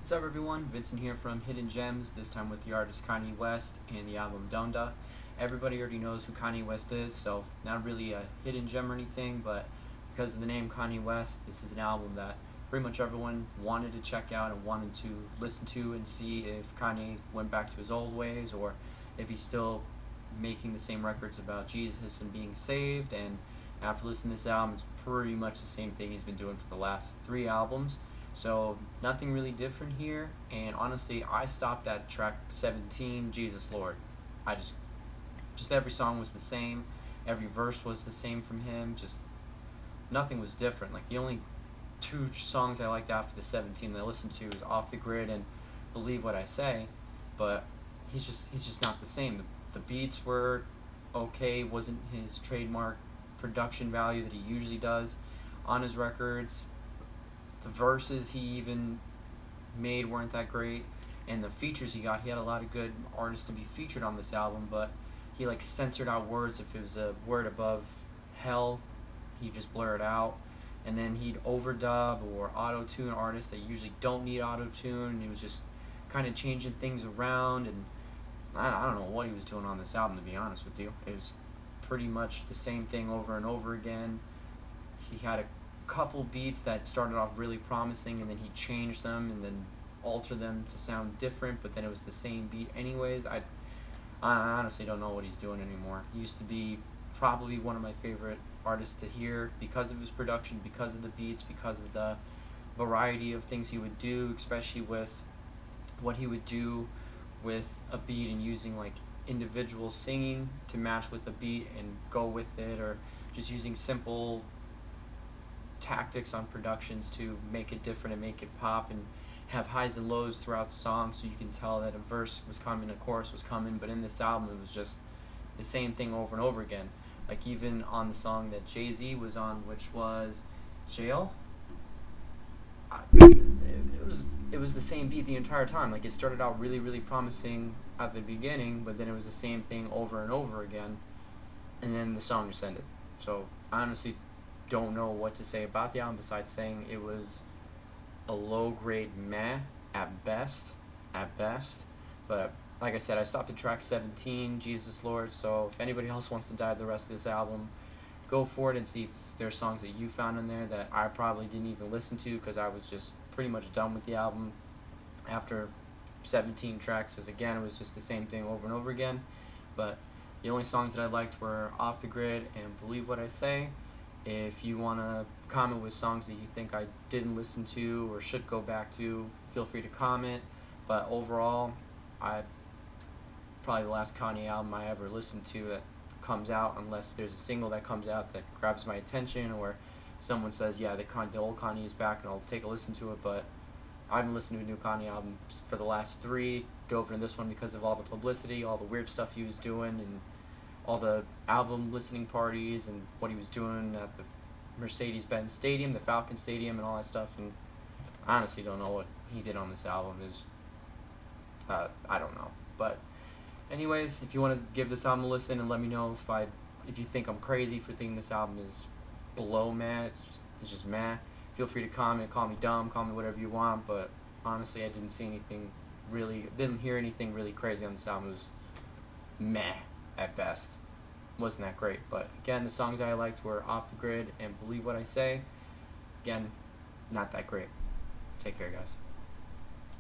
What's up everyone, Vincent here from Hidden Gems, this time with the artist Kanye West and the album Donda. Everybody already knows who Kanye West is, so not really a hidden gem or anything, but because of the name Kanye West, this is an album that pretty much everyone wanted to check out and wanted to listen to and see if Kanye went back to his old ways or if he's still making the same records about Jesus and being saved. And after listening to this album, it's pretty much the same thing he's been doing for the last 3 albums. So nothing really different here, and honestly, I stopped at track 17, Jesus Lord. I just every song was the same, every verse was the same from him. Just nothing was different. Like the only two songs I liked after the 17 that I listened to was Off the Grid and Believe What I Say, but he's just not the same. The beats were okay, wasn't his trademark production value that he usually does on his records. The verses he even made weren't that great, and the features he got, he had a lot of good artists to be featured on this album, but he like censored out words. If it was a word above hell, he just blurred out, and then he'd overdub or auto-tune artists that usually don't need auto-tune, and he was just kind of changing things around, and I don't know what he was doing on this album, to be honest with you. It was pretty much the same thing over and over again. He had a couple beats that started off really promising, and then he changed them and then altered them to sound different, but then it was the same beat anyways. I honestly don't know what he's doing anymore. He used to be probably one of my favorite artists to hear because of his production, because of the beats, because of the variety of things he would do, especially with what he would do with a beat and using like individual singing to match with the beat and go with it, or just using simple tactics on productions to make it different and make it pop and have highs and lows throughout the song, so you can tell that a verse was coming, a chorus was coming. But in this album, it was just the same thing over and over again. Like even on the song that Jay-Z was on, which was Jail, it was the same beat the entire time. Like it started out really promising at the beginning, but then it was the same thing over and over again, and then the song just ended. So I honestly don't know what to say about the album besides saying it was a low grade meh at best. But like I said, I stopped at track 17, Jesus Lord. So if anybody else wants to dive the rest of this album, go for it and see if there's songs that you found in there that I probably didn't even listen to, because I was just pretty much done with the album after 17 tracks, as again it was just the same thing over and over again. But the only songs that I liked were Off the Grid and Believe What I Say. If you want to comment with songs that you think I didn't listen to or should go back to, feel free to comment. But overall, probably the last Kanye album I ever listened to that comes out, unless there's a single that comes out that grabs my attention, or someone says, yeah, the old Kanye is back, and I'll take a listen to it. But I haven't listened to a new Kanye album for the last 3. Dove into this one because of all the publicity, all the weird stuff he was doing, and all the album listening parties and what he was doing at the Mercedes-Benz Stadium, the Falcon Stadium, and all that stuff. And I honestly don't know what he did on this album. I don't know. But anyways, if you want to give this album a listen and let me know if you think I'm crazy for thinking this album is below meh, it's just meh, feel free to comment, call me dumb, call me whatever you want. But honestly, I didn't hear anything really crazy on this album. It was meh at best. Wasn't that great. But again, the songs I liked were Off the Grid and Believe What I Say. Again, not that great. Take care, guys.